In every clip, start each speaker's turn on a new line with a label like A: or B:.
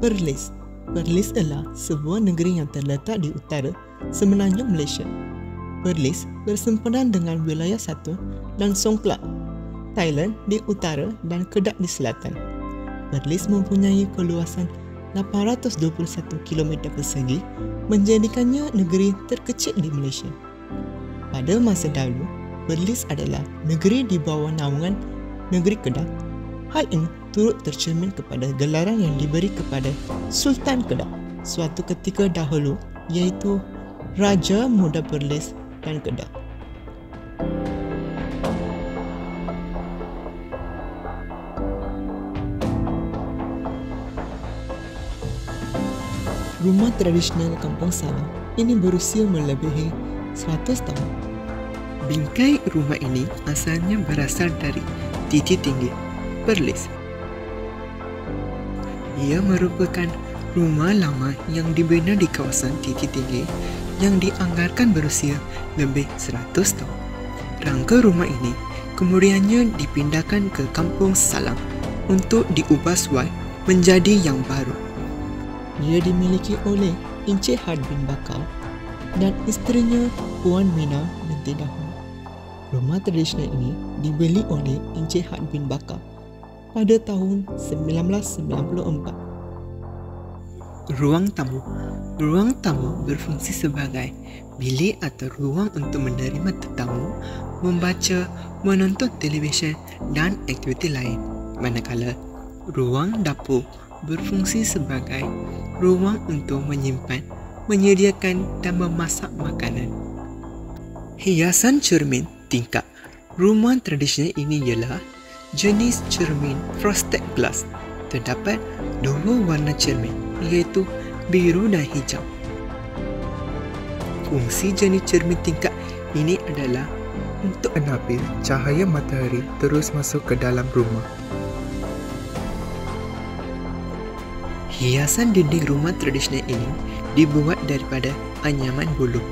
A: Perlis. Perlis adalah sebuah negeri yang terletak di utara semenanjung Malaysia. Perlis bersempena dengan wilayah Satu dan Songkhla, Thailand di utara dan Kedah di selatan. Perlis mempunyai keluasan 821 km persegi, menjadikannya negeri terkecil di Malaysia. Pada masa dahulu, Perlis adalah negeri di bawah naungan negeri Kedah. Hal ini turut tercermin kepada gelaran yang diberi kepada Sultan Kedah suatu ketika dahulu, iaitu Raja Muda Perlis dan Kedah. Rumah tradisional Kampung Salam ini berusia melebihi 100 tahun. Bingkai rumah ini asalnya berasal dari Titi Tinggi, Perlis. Ia merupakan rumah lama yang dibina di kawasan Titi Tinggi yang dianggarkan berusia lebih 100 tahun. Rangka rumah ini kemudiannya dipindahkan ke Kampung Salam untuk diubah suai menjadi yang baru. Ia dimiliki oleh Encik Had bin Bakar dan isterinya Puan Mina binti Dahun. Rumah tradisional ini dibeli oleh Encik Had bin Bakar pada tahun 1994. Ruang tamu. Ruang tamu berfungsi sebagai bilik atau ruang untuk menerima tetamu, membaca, menonton televisyen dan aktiviti lain. Manakala ruang dapur berfungsi sebagai ruang untuk menyimpan, menyediakan dan memasak makanan. Hiasan cermin tingkap. Rumah tradisional ini ialah jenis cermin frosted glass. Terdapat dua warna cermin, iaitu biru dan hijau. Fungsi jenis cermin tingkap ini adalah untuk menapis cahaya matahari terus masuk ke dalam rumah. Hiasan dinding rumah tradisional ini dibuat daripada anyaman buluh.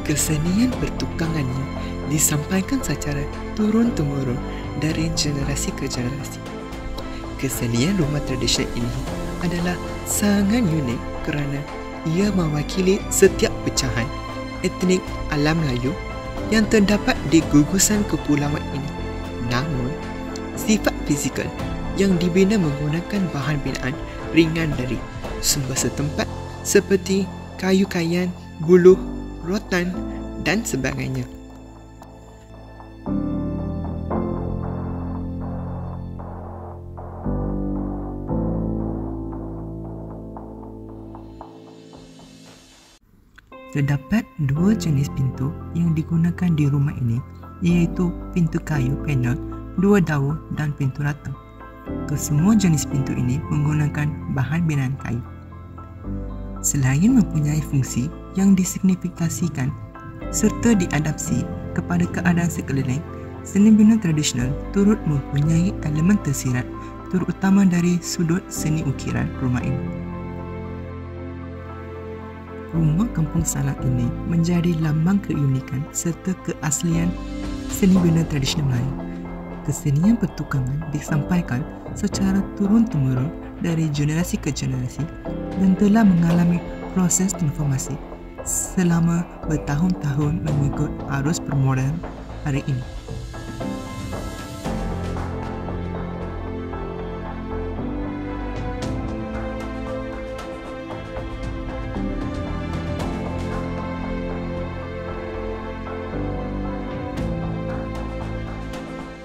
A: Kesenian pertukangannya disampaikan secara turun-temurun dari generasi ke generasi. Kesenian rumah tradisional ini adalah sangat unik kerana ia mewakili setiap pecahan etnik alam Melayu yang terdapat di gugusan kepulauan ini. Namun, sifat fizikal yang dibina menggunakan bahan binaan ringan dari sumber setempat seperti kayu kayan, buluh, rotan dan sebagainya. Terdapat dua jenis pintu yang digunakan di rumah ini, iaitu pintu kayu panel, dua daur dan pintu rata. Kesemua jenis pintu ini menggunakan bahan binaan kayu. Selain mempunyai fungsi yang disignifikasikan serta diadaptasi kepada keadaan sekeliling, seni bina tradisional turut mempunyai elemen tersirat terutama dari sudut seni ukiran rumah ini. Rumah Kampung Salam ini menjadi lambang keunikan serta keaslian seni bina tradisional Melayu. Kesenian pertukangan disampaikan secara turun-temurun dari generasi ke generasi dan telah mengalami proses transformasi selama bertahun-tahun mengikut arus permodernan hari ini.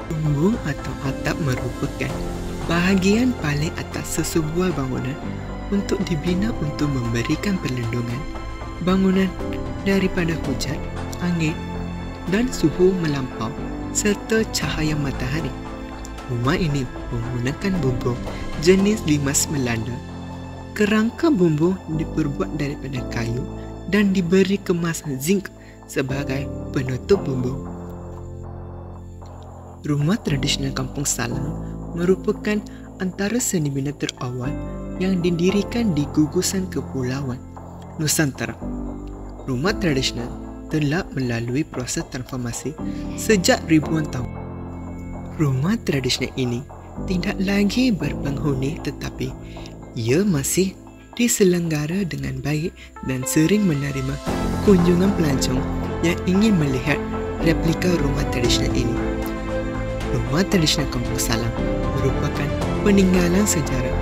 A: Bumbung atau atap merupakan bahagian paling atas sesebuah bangunan untuk dibina untuk memberikan perlindungan bangunan daripada hujan, angin dan suhu melampau serta cahaya matahari. Rumah ini menggunakan bumbung jenis limas Melanda. Kerangka bumbung diperbuat daripada kayu dan diberi kemasan zinc sebagai penutup bumbung. Rumah tradisional Kampung Salam merupakan antara seni bina terawal yang didirikan di gugusan kepulauan Nusantara. Rumah tradisional telah melalui proses transformasi sejak ribuan tahun. Rumah tradisional ini tidak lagi berpenghuni tetapi Ia masih diselenggara dengan baik dan sering menerima kunjungan pelancong yang ingin melihat replika rumah tradisional ini. Rumah tradisional Kampung Salam merupakan peninggalan sejarah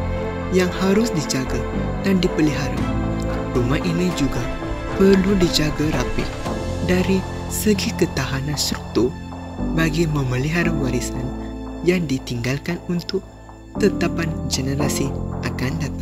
A: yang harus dijaga dan dipelihara. Rumah ini juga perlu dijaga rapi dari segi ketahanan struktur bagi memelihara warisan yang ditinggalkan untuk tetapan generasi akan datang.